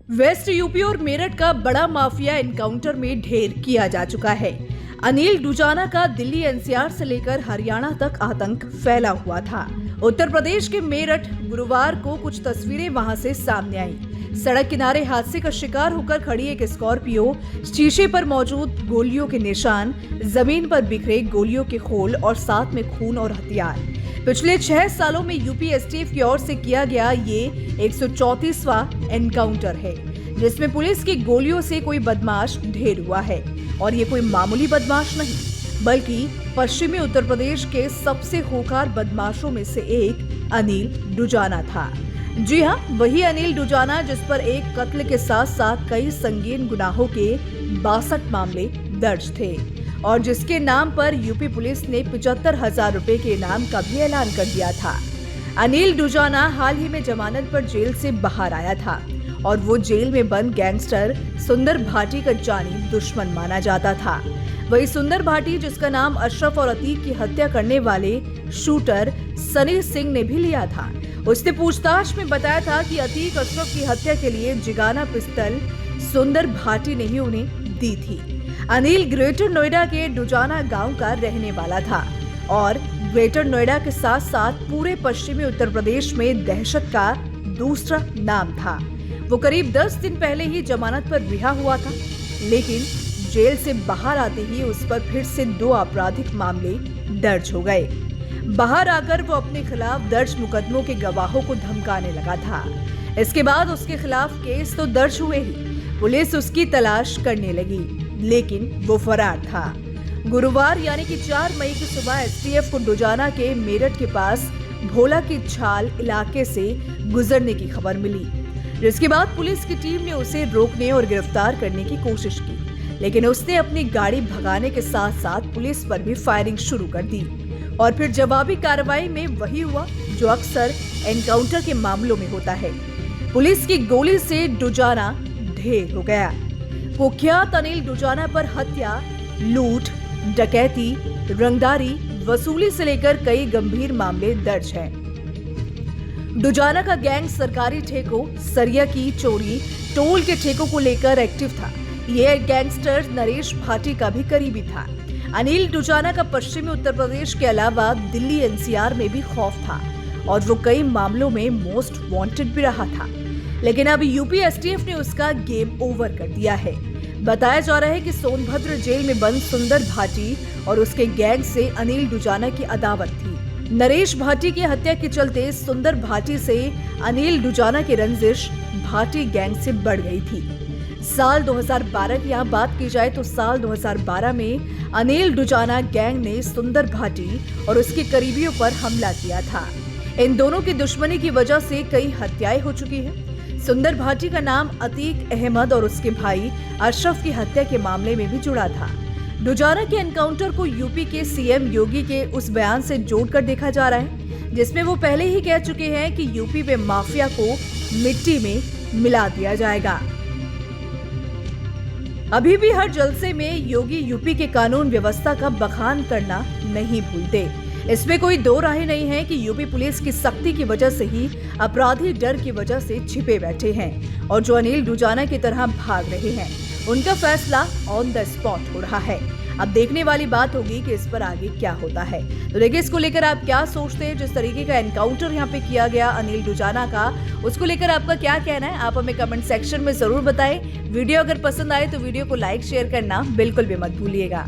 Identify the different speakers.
Speaker 1: West UP और मेरठ का बड़ा माफिया एनकाउंटर में ढेर किया जा चुका है। अनिल डुजाना का दिल्ली एनसीआर से लेकर हरियाणा तक आतंक फैला हुआ था। उत्तर प्रदेश के मेरठ गुरुवार को कुछ तस्वीरें वहां से सामने आई। सड़क किनारे हादसे का शिकार होकर खड़ी एक स्कॉर्पियो, शीशे पर मौजूद गोलियों के निशान, जमीन पर बिखरे गोलियों के खोल और साथ में खून और हथियार। पिछले 6 सालों में यूपी एसटीएफ की ओर से किया गया ये 134वां एनकाउंटर है, जिसमें पुलिस की गोलियों से कोई बदमाश ढेर हुआ है। और ये कोई मामूली बदमाश नहीं, बल्कि पश्चिमी उत्तर प्रदेश के सबसे खूंखार बदमाशों में से एक अनिल डुजाना था। जी हाँ, वही अनिल डुजाना जिस पर एक कत्ल के साथ साथ कई संगीन गुनाहों के 62 मामले दर्ज थे और जिसके नाम पर यूपी पुलिस ने 75,000 रुपए के इनाम का भी ऐलान कर दिया था। अनिल डुजाना हाल ही में जमानत पर जेल से बाहर आया था और वो जेल में बंद गैंगस्टर सुंदर भाटी का जानी दुश्मन माना जाता था। वही सुंदर भाटी, जिसका नाम अशरफ और अतीक की हत्या करने वाले शूटर सनी सिंह ने भी लिया था, उसने पूछताछ में बताया था कि अतीक अशरफ की हत्या के लिए जिगाना पिस्तल सुंदर भाटी ने ही उन्हें दी थी। अनिल ग्रेटर नोएडा के डुजाना गांव का रहने वाला था और ग्रेटर नोएडा के साथ साथ पूरे पश्चिमी उत्तर प्रदेश में दहशत का दूसरा नाम था। वो करीब 10 दिन पहले ही जमानत पर रिहा हुआ था, लेकिन जेल से बाहर आते ही उस पर फिर से 2 आपराधिक मामले दर्ज हो गए। बाहर आकर वो अपने खिलाफ दर्ज मुकदमों के गवाहों को धमकाने लगा था। इसके बाद उसके खिलाफ केस तो दर्ज हुए ही पुलिस उसकी तलाश करने लगी, लेकिन वो फरार था। गुरुवार यानी कि 4 मई की सुबह एसटीएफ को डुजाना के मेरठ के पास भोला की छाल इलाके से गुजरने की खबर मिली, जिसके बाद पुलिस की टीम ने उसे रोकने और गिरफ्तार करने की कोशिश की, लेकिन उसने अपनी गाड़ी भगाने के साथ साथ पुलिस पर भी फायरिंग शुरू कर दी। और फिर जवाबी कार्रवाई में वही हुआ जो अक्सर एनकाउंटर के मामलों में होता है। पुलिस की गोली से डुजाना ढेर हो गया। कुख्यात अनिल डुजाना पर हत्या, लूट, डकैती, रंगदारी, वसूली से लेकर कई गंभीर मामले दर्ज हैं। डुजाना का गैंग सरकारी ठेकों, सरिया की चोरी, टोल के ठेकों को लेकर एक्टिव था। यह गैंगस्टर नरेश भाटी का भी करीबी था। अनिल डुजाना का पश्चिमी उत्तर प्रदेश के अलावा दिल्ली एनसीआर में भी खौफ था और वो कई मामलों में मोस्ट वांटेड भी रहा था, लेकिन अब यूपी एसटीएफ ने उसका गेम ओवर कर दिया है। बताया जा रहा है कि सोनभद्र जेल में बंद सुंदर भाटी और उसके गैंग से अनिल डुजाना की अदावत थी। नरेश भाटी की हत्या के चलते सुंदर भाटी से अनिल डुजाना की रंजिश भाटी गैंग से बढ़ गई थी। साल 2012 की यहाँ बात की जाए तो साल 2012 में अनिल डुजाना गैंग ने सुंदर भाटी और उसके करीबियों पर हमला किया था। इन दोनों की दुश्मनी की वजह से कई हत्याएं हो चुकी हैं। सुंदर भाटी का नाम अतीक अहमद और उसके भाई अशरफ की हत्या के मामले में भी जुड़ा था। डुजाना के एनकाउंटर को यूपी के सीएम योगी के उस बयान से जोड़कर देखा जा रहा है, जिसमें वो पहले ही कह चुके हैं कि यूपी में माफिया को मिट्टी में मिला दिया जाएगा। अभी भी हर जलसे में योगी यूपी के कानून व्यवस्था का बखान करना नहीं भूलते। इसमें कोई दो राहें नहीं है कि यूपी पुलिस की सख्ती की वजह से ही अपराधी डर की वजह से छिपे बैठे हैं और जो अनिल डुजाना की तरह भाग रहे हैं, उनका फैसला ऑन द स्पॉट हो रहा है। अब देखने वाली बात होगी कि इस पर आगे क्या होता है। तो देखिए, इसको लेकर आप क्या सोचते हैं? जिस तरीके का एनकाउंटर यहाँ पे किया गया अनिल डुजाना का, उसको लेकर आपका क्या कहना है? आप हमें कमेंट सेक्शन में जरूर बताएं। वीडियो अगर पसंद आए तो वीडियो को लाइक शेयर करना बिल्कुल भी मत भूलिएगा।